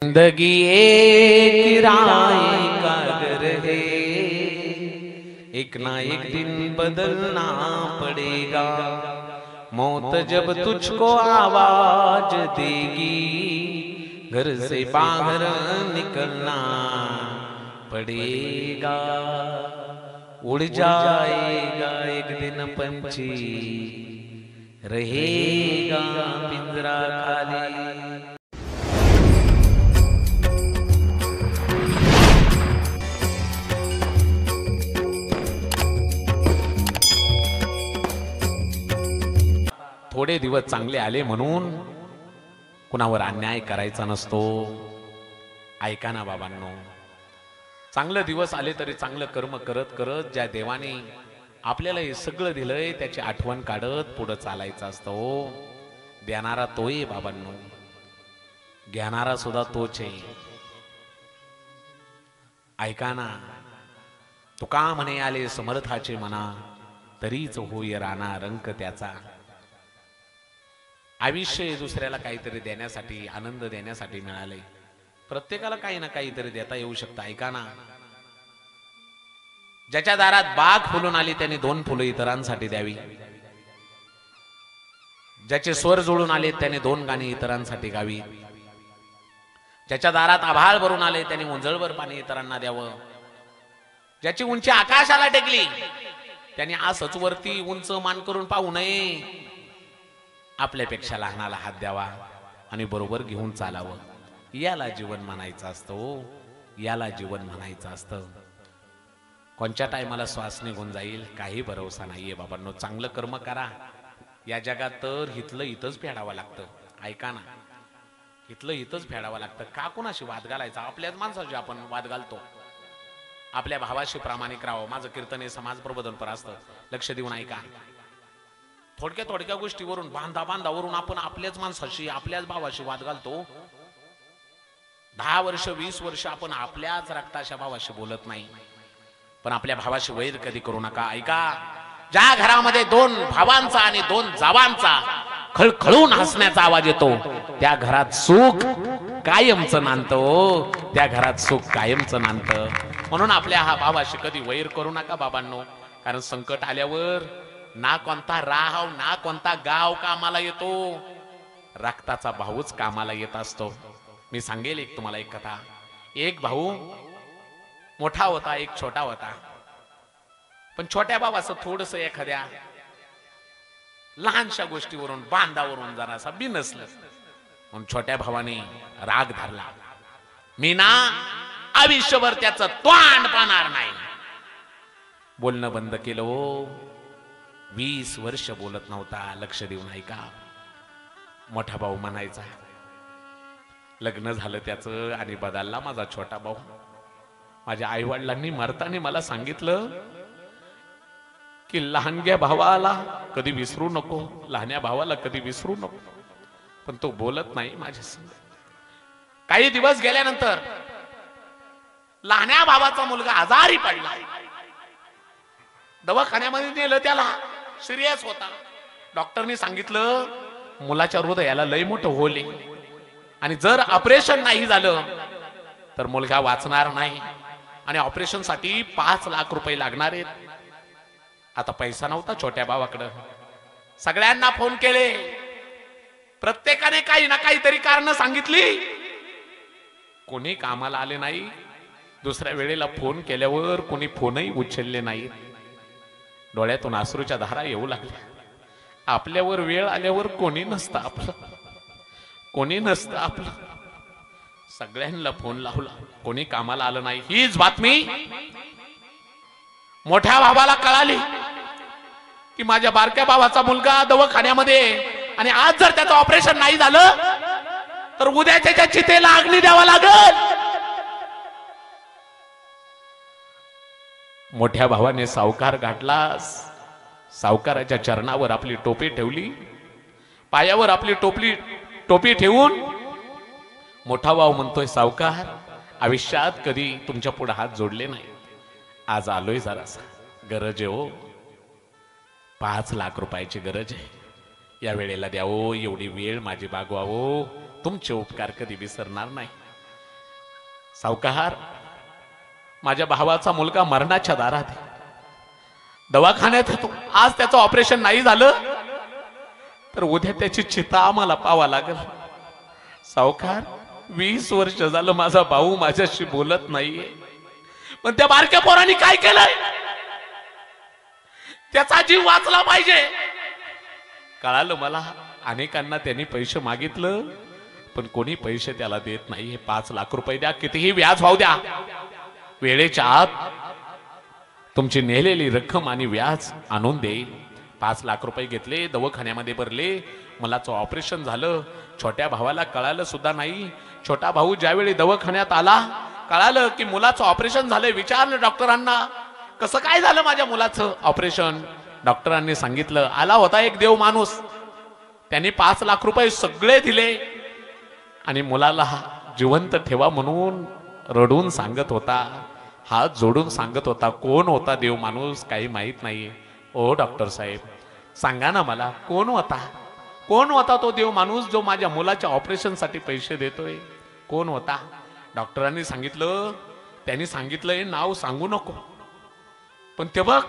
जिंदगी एक किराए का घर है, एक ना एक दिन बदलना पड़ेगा। मौत जब तुझको आवाज देगी, घर से बाहर निकलना पड़ेगा। उड़ जाएगा एक दिन पंछी, रहेगा पिंजरा खाली। थोडे दिवस चांगले आले म्हणून कुणावर अन्याय करायचा नसतो। ऐका ना बाबांनो, चांगले दिवस आले तरी चांगलं कर्म करत करत ज्या देवाने आपल्याला हे सगळं दिलंय त्याची आठवण काढत पुढे चालायचं असतं। देणारा तोय बाबांनो, घेणारा सुद्धा तोच आहे। ऐका ना, तुका म्हणे आले समर्थाचे मना, तरीच होय राणा रंक त्याचा। आयुष्य दुसऱ्याला काहीतरी देण्यासाठी, आनंद देण्यासाठी मिळाले। प्रत्येकाला काही ना काहीतरी देता येऊ शकतं। ऐका ना, ज्याच्या दारात बाग फुलून आली त्याने 2 फुलं इतरांसाठी द्यावी। ज्याचे स्वर जुळून आले त्याने 2 गाणी इतरांसाठी गावी। ज्याच्या दारात आभाळ भरून आले त्याने उंजळवर पाणी इतरांना द्यावं। ज्याची उंची आकाशाला टेकली त्याने असंच वरती उंच मान करून पाहू नये, आपल्यापेक्षा लहानाला हात द्यावा आणि बरोबर घेऊन चालावं। याला जीवन म्हणायचं असतं, याला जीवन म्हणायचं असतं। कोणत्या टायमाला श्वास निघून जाईल काही भरोसा नाहीये बाबांनो। चांगलं कर्म करा। या जगात तर हितलं इथंच फेडावं लागतं। ऐका ना, हितलं इथंच फेडावं लागतं। का कोणाशी वाद घालायचा? आपल्याच माणसाशी आपण वाद घालतो। आपल्या भावाशी प्रामाणिक राहावं। माझं कीर्तन हे समाज प्रबोधनपर असतं, लक्ष देऊन ऐका। थोडक्या गोष्टीवरून, बांधावरून आपण आपल्याच माणसाशी, आपल्याच भावाशी वाद घालतो। 10 वर्ष 20 वर्ष आपण आपल्याच रक्ताच्या भावाशी बोलत नाही, पण आपल्या भावाशी वैर कधी करू नका। ऐका, ज्या घरामध्ये 2 भावांचा आणि 2 जावांचा खळखळून हसण्याचा आवाज येतो त्या घरात सुख कायमचं नांदतं, त्या घरात सुख कायमचं नांदतं। म्हणून आपल्या हा भावाशी कधी वैर करू नका बाबांनो। कारण संकट आल्यावर ना कोणता राहाव ना कोणता गाव कामाला येतो, रक्ताचा भाऊच कामाला येत असतो। मी सांगेल एक तुम्हाला एक कथा। एक भाऊ मोठा होता, एक छोटा होता। पण छोट्या भावाचं थोडस एखाद्या लहानशा गोष्टीवरून, बांधावरून जरासा बिनसलं, म्हणून छोट्या भावाने राग धरला। मी ना आयुष्यभर त्याचं तोंड पाहणार नाही। बोलणं बंद केलं हो। 20 वर्ष बोलत नव्हता। लक्ष देऊन ऐका। मोठा भाऊ म्हणायचा, लग्न झालं त्याचं आणि बदलला माझा छोटा भाऊ। माझ्या आई वडिलांनी मरताना मला सांगितलं की लहानग्या भावाला कधी विसरू नको, लहान्या भावाला कधी विसरू नको, पण तो बोलत नाही माझ्यासंग। काही दिवस गेल्यानंतर लहान्या भावाचा मुलगा आजारी पडला। दवाखान्यामध्ये नेलं त्याला, सिरियस होता। डॉक्टरनी सांगितलं मुलाच्या हृदयाला लय मोठं होल आहे आणि जर ऑपरेशन नाही झालं तर मुलगा वाचणार नाही आणि ऑपरेशन साठी 5 लाख रुपये लागणार आहेत। आता पैसा नव्हता छोट्या भावाकडे। सगळ्यांना फोन केले, प्रत्येकाने काही ना काहीतरी कारण सांगितली, कोणी कामाला आले नाही। दुसऱ्या वेळेला फोन केल्यावर कोणी फोनही उचलले नाही। डोळ्यातून अश्रूच्या धारा येऊ लागल्या। आपल्यावर वेळ आल्यावर कोणी नसतं आपलं, कोणी नसतं आपलं। सगळ्यांना फोन लावला, कोणी कामाला आलं नाही। हीच बातमी मोठ्या भावाला कळाली की माझ्या बारक्या भावाचा मुलगा दवाखान्यामध्ये, आणि आज जर त्याचं ऑपरेशन नाही झालं तर उद्या त्याच्या चितेला अग्नी द्यावा लागेल। मोठ्या भावाने सावकार गाठला। सावकाराच्या चरणावर आपली टोपी ठेवली, पायावर आपली टोपी ठेवून मोठा भाऊ म्हणतोय, सावकार आयुष्यात कधी तुमच्या पुढे हात जोडले नाही, आज आलोय जरासा, गरज आहे हो, 5 लाख रुपयाची गरज आहे, या वेळेला द्यावो, एवढी वेळ माझी बागवावो, तुमचे उपकार कधी विसरणार नाही। सावकार, माझ्या भावाचा मुलगा मरणाच्या दारात आहे, दवाखान्यात होतो. आज त्याचं ऑपरेशन नाही झालं तर उद्या त्याची चिता आम्हाला पाहावा लागेल. सावकार, 20 वर्ष झालं माझा भाऊ माझ्याशी बोलत नाहीये, पण त्या बारक्या पोरांनी काय केलंय? त्याचा जीव वाचला पाहिजे. कळालं मला. अनेकांना त्यांनी पैसे मागितलं, पण कोणी पैसे त्याला देत नाही. 5 लाख रुपये द्या, कितीही व्याज भाव द्या, वेळेच्या आत तुमची नेलेली रक्कम आणि व्याज आणून देईल. 5 लाख रुपये घेतले, दवाखान्यामध्ये भरले, मुलाचं ऑपरेशन झालं. छोट्या भावाला कळालं सुद्धा नाही. छोटा भाऊ ज्यावेळी दवाखान्यात आला, कळालं की मुलाचं ऑपरेशन झालंय. विचारलं डॉक्टरांना, कसं काय झालं माझ्या मुलाचं ऑपरेशन? डॉक्टरांनी सांगितलं, आला होता एक देव माणूस, त्यांनी 5 लाख रुपये सगळे दिले आणि मुलाला जिवंत ठेवा म्हणून रडून सांगत होता, हात जोडून सांगत होता. कोण होता देव माणूस काही माहित नाही. ओ डॉक्टर साहेब, सांगा ना मला, कोण होता? कोण होता तो देव माणूस जो माझ्या मुलाच्या ऑपरेशनसाठी पैसे देतोय? कोण होता? डॉक्टरांनी सांगितलं, त्यांनी सांगितलंय नाव सांगू नको, पण ते बघ,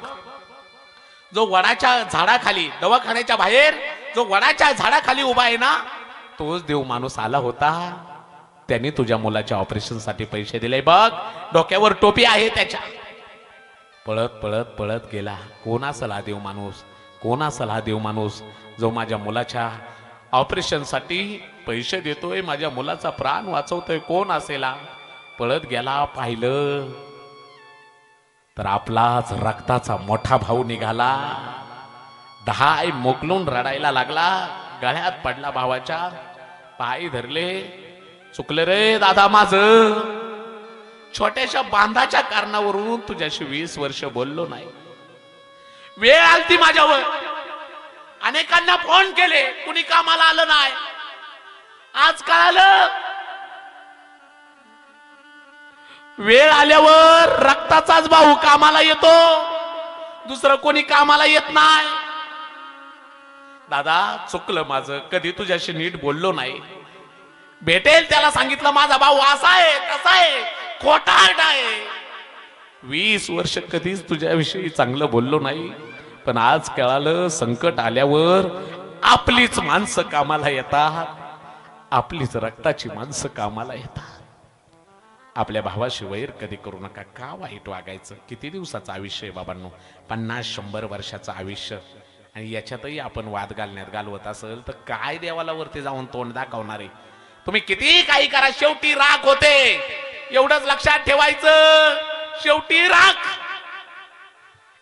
जो वडाच्या झाडाखाली, दवाखान्याच्या बाहेर जो वडाच्या झाडाखाली उभा आहे ना, तोच देव माणूस आला होता. त्यांनी तुझ्या मुलाच्या ऑपरेशनसाठी पैसे दिले. बघ, डोक्यावर टोपी आहे त्याच्या. पळत पळत पळत गेला. कोण असेल हा देव माणूस? कोण असेल हा देव माणूस जो माझ्या मुलाच्या ऑपरेशनसाठी पैसे देतोय, माझ्या मुलाचा प्राण वाचवतोय? कोण असेल? पळत गेला, पाहिलं तर आपलाच रक्ताचा मोठा भाऊ निघाला. दहाय मोकलून रडायला लागला. गळ्यात पडला भावाच्या, पाय धरले. चुकलं रे दादा माझं, छोट्याशा बांधाच्या कारणावरून तुझ्याशी 20 वर्ष बोललो नाही. वेळ आलती माझ्यावर, अनेकांना फोन केले, कुणी कामाला आलं नाही. आज कळालं, वेळ आल्यावर रक्ताचाच भाऊ कामाला येतो, दुसरं कोणी कामाला येत नाही. दादा चुकलं माझं, कधी तुझ्याशी नीट बोललो नाही. भेटेल त्याला सांगितलं माझा भाऊ असा आहे तसा आहे, खोटारडा आहे. 20 वर्ष कधीच तुझ्याविषयी चांगलं बोललो नाही, पण आज कळालं, संकट आल्यावर आपलीच माणसं कामाला येतात, आपलीच रक्ताची माणसं कामाला येतात. आपल्या भावाशी वैर कधी करू नका. का वाईट वागायचं? किती दिवसाचं आयुष्य आहे बाबांनो? 50-100 वर्षाचं आयुष्य, आणि याच्यातही आपण वाद घालवत असेल तर काय देवाला वरती जाऊन तोंड दाखवणार आहे? तुम्ही किती काही करा, शेवटी राख होते, एवढंच लक्षात ठेवायचं. शेवटी राख.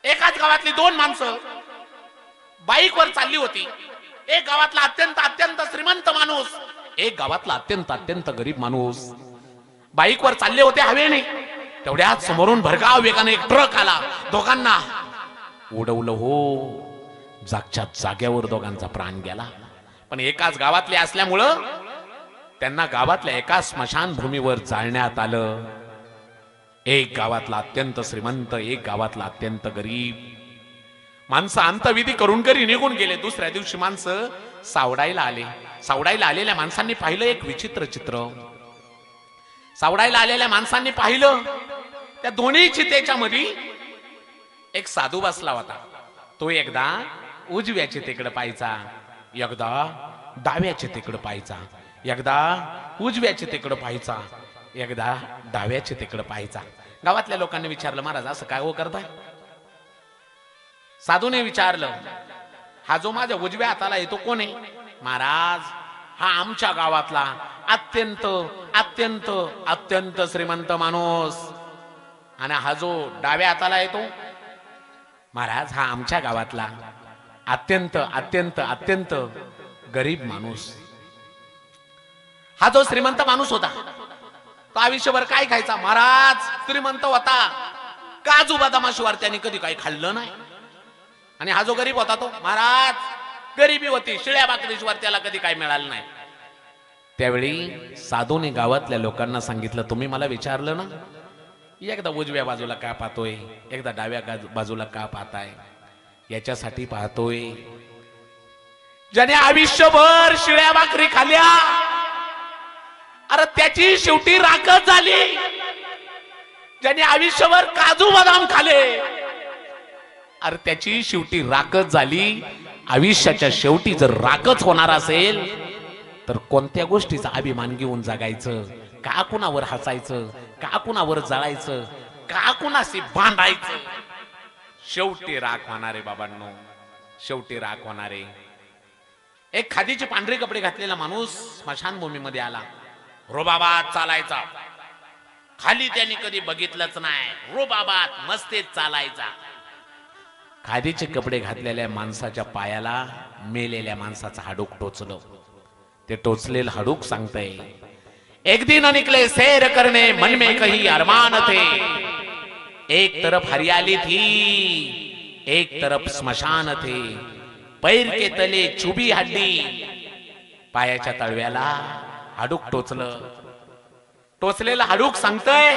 एकाच गावातली 2 माणसं बाईकवर चालली होती. एक गावातला अत्यंत श्रीमंत माणूस, एक गावातला अत्यंत गरीब माणूस. बाईकवर चालले होते हवेने, तेवढ्यात समोरून भरधाव वेगाने एक ट्रक आला, दोघांना उडवलं. हो, जागच्या जाग्यावर दोघांचा प्राण गेला. पण एकाच गावातले असल्यामुळं त्यांना गावातल्या एका स्मशानभूमीवर जाळण्यात आलं. एक गावातला अत्यंत श्रीमंत, एक गावातला अत्यंत गरीब. माणसं अंतविधी करून घरी निघून गेले. दुसऱ्या दिवशी माणसं सावडायला आले. सावडायला आलेल्या माणसांनी पाहिलं एक विचित्र चित्र. सावडायला आलेल्या माणसांनी पाहिलं, त्या दोन्ही चितेच्या मध्ये एक साधू बसला होता. तो एकदा उजव्या चितेकडे पाहायचा, एकदा डाव्या चितेकडे पाहायचा, एकदा उजव्या चितेकडे पाहायचा, एकदा डाव्या चितेकडे पाहायचा. गावातल्या लोकांनी विचारलं, महाराज असं काय हो करताय? साधूने विचारलं, हा जो माझ्या उजव्या हाताला येतो कोण आहे? महाराज, हा आमच्या गावातला अत्यंत श्रीमंत माणूस. आणि हा जो डाव्या हाताला येतो, महाराज, हा आमच्या गावातला अत्यंत गरीब माणूस. हा जो श्रीमंत माणूस होता तो आयुष्यभर काय खायचा? महाराज, श्रीमंत होता, काजू बदामाशिवाय त्याने कधी काही खाल्लं नाही. आणि हा जो गरीब होता तो, महाराज, गरिबी होती, शिळ्या भाकरीशिवाय त्याला कधी काही मिळालं नाही. त्यावेळी साधूने गावातल्या लोकांना सांगितलं, तुम्ही मला विचारलं ना, एकदा उजव्या बाजूला का पाहतोय, एकदा डाव्या बाजूला का पाहताय? याच्यासाठी पाहतोय, ज्याने आयुष्यभर शिळ्या भाकरी खाल्ल्या, अरे त्याची शेवटी राखच झाली. ज्याने आयुष्यभर काजू बदाम खाले, अरे त्याची शेवटी राखच झाली. आयुष्याच्या शेवटी जर राखच होणार असेल तर कोणत्या गोष्टीचा अभिमान घेऊन जगायचं? का कुणावर हसायचं? का कुणावर जळायचं? का कुणाशी भांडायचं? शेवटी राख होणारे बाबांनो, शेवटी राख होणारे. एक खादीचे पांढरे कपडे घातलेला माणूस स्मशानभूमीमध्ये आला. रुबाबात चालायचा, खाली त्यांनी कधी बघितलंच नाही. रुबाबात मस्तीत चालायचा. खादीचे कपडे घातलेल्या माणसाच्या पायाला मेलेल्या माणसाचं हाडूक टोचलं. ते टोचलेलं हाडूक सांगतंय, एक दिन निकले सैर करने मन में कहीं अरमान थे. एक तरफ हरियाली थी, एक तरफ स्मशान थे. पैर के तले चुबी हड्डी. पायाच्या तळव्याला हाडूक टोचलं. टोचलेलं हाडूक सांगतंय,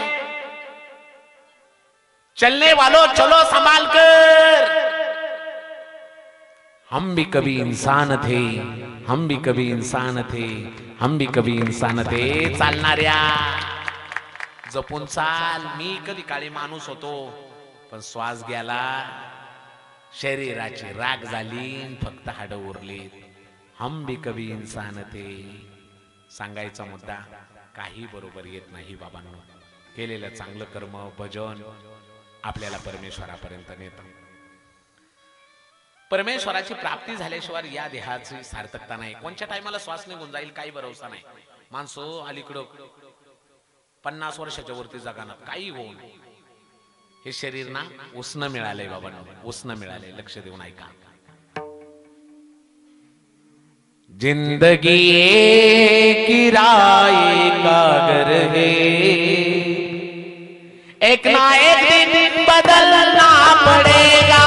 चलने वालों चलो संभाल कर. हम भी कभी इंसान थे, हम भी कभी इंसान थे, हम भी कभी इंसान थे. चालणाऱ्या जपून चाल. मी कधी काळी माणूस होतो, पण श्वास गेला, शरीराची राख झाली, फक्त हाड उरली. हम भी कभी इंसान थे. सांगायचा मुद्दा, काही बरोबर येत नाही बाबांनो. केलेलं चांगलं कर्म, भजन आपल्याला परमेश्वरापर्यंत नेतं. परमेश्वराची प्राप्ती झाल्याशिवाय या देहाची सार्थकता नाही. कोणत्या टायमाला श्वास निघून जाईल काही भरोसा नाही. माणसं अलीकडं 50 वर्षाच्या वरती जगानात काही होऊन हे शरीर ना उष्ण मिळालंय बाबांनो, उष्ण मिळालंय. लक्ष देऊन ऐका. जिंदगी किराए का घर है, एक ना एक दिन बदलना पड़ेगा.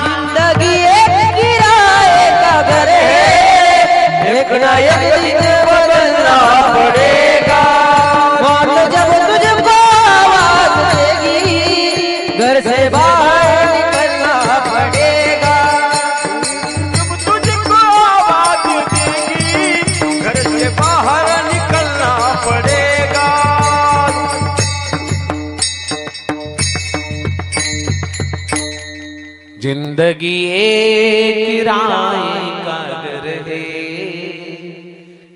जिंदगी एक किराए का घर है, एक ना एक दिन बदलना पड़ेगा. मौत जब तुझको आवाज देगी, घर से बाहर निकलना पड़ेगा. जब तुझको आवाज देगी, घर से बाहर निकलना पड़ेगा. जिंदगी एक किराए का घर है,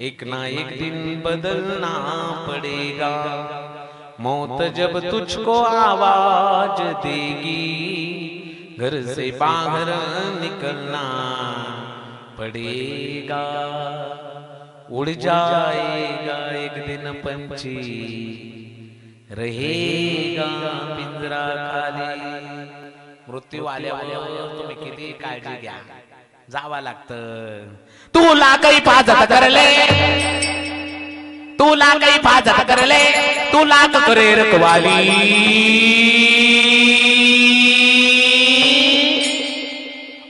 एक ना एक दिन बदलना पड़ेगा. मौत जब तुझको आवाज देगी, घर से बाहर निकलना पड़ेगा. उड़ जाएगा एक दिन पंछी, रहेगा पिंजरा खाली. मृत्यू आल्यावर तुम्ही किती काळजी घ्या, जावा लागतं. तुला काही पाजत करले, तुला काही पाजत करले, तुला करे रखवाली.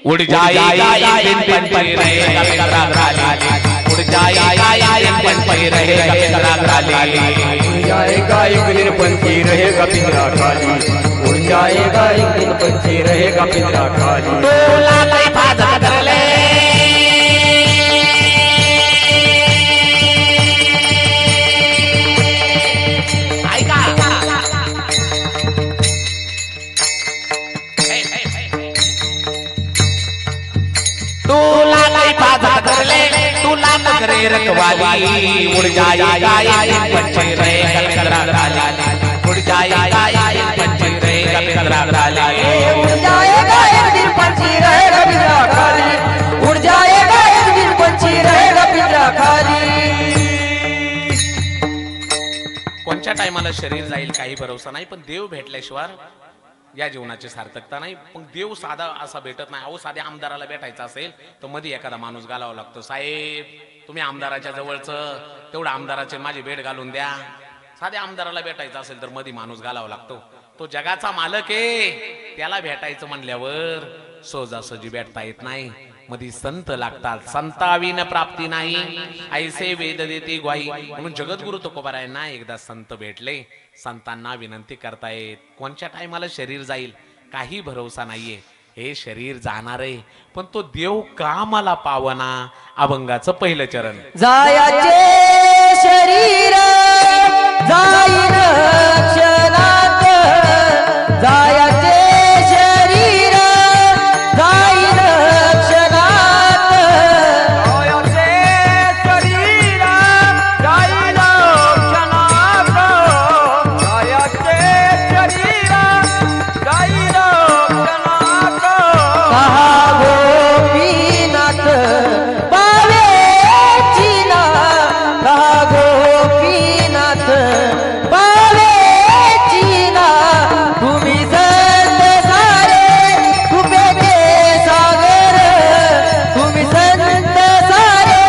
उड़ जाएगा एक दिन पंछी रहेगा पिंजरा खाली. उड़ जाएगा एक दिन पंछी रहेगा पिंजरा खाली. उड़ जाएगा एक दिन पंछी रहेगा पिंजरा खाली. उड़ जाएगा एक दिन पंछी रहेगा पिंजरा खाली. तुला काही पाजत करले, ऐका तुला काही पाजत करले, तुला करे रखवाली. उड़ जाएगा एक दिन पंछी रहेगा पिंजरा खाली. उड़ जाएगा एक दिन पंछी रहेगा पिंजरा खाली. उड़ जाएगा एक दिन पंछी रहेगा पिंजरा खाली. उड़ जाएगा एक दिन पंछी रहेगा पिंजरा खाली. कोणत्या टायमाला शरीर जाईल काही भरोसा नाही. पण देव भेटल्याशिवाय या जीवनाची सार्थकता नाही. पण देव साधा असा भेटत नाही. अहो साध्या आमदाराला भेटायचा असेल तर मध्ये एखादा माणूस घालावा लागतो. साहेब तुम्ही आमदाराच्या जवळचं, तेवढं आमदाराचे माझी भेट घालून द्या. साध्या आमदाराला भेटायचं असेल तर मध्ये माणूस घालावा लागतो. तो जगाचा मालक आहे, त्याला भेटायचं म्हणल्यावर सहजासहजी भेटता येत नाही. मध्ये संत लागतात, संताविन प्राप्ती नाही, ऐसे वेद देते ग्वाही. म्हणून जगद्गुरु तुकोबारायांना एकदा संत भेटले, संतांना विनंती करतायत. कोणत्या टायमाला शरीर जाईल काही भरोसा नाहीये. हे शरीर जाणार आहे, पण तो देव का मला पावना. अभंगाचं पहिलं चरण. जायाचे शरीर जाईन क्षणात जायाचे शरीर जाईन क्षणात जायाचे शरीर जाईन क्षणात जायाचे शरीर जाईन क्षणात कहा गोपीनाथ पावेची ना कहा गोपीनाथ पावेची ना तुम्ही संत सारे कृपेचे सागर तुम्ही संत सारे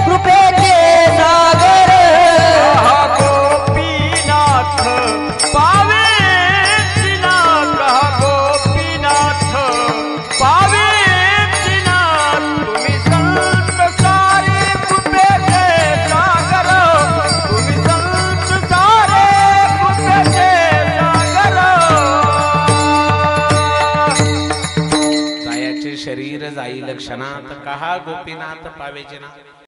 कृपेचे सागर कहा गोपीनाथ पावेची ना कहा गोपीनाथ पावेची ना तुम्ही संत सारे कृपेचे सागर तुम्ही संत सारे कृपेचे सागर जायाचे शरीर जाईल क्षणात कहा गोपीनाथ पावेचे ना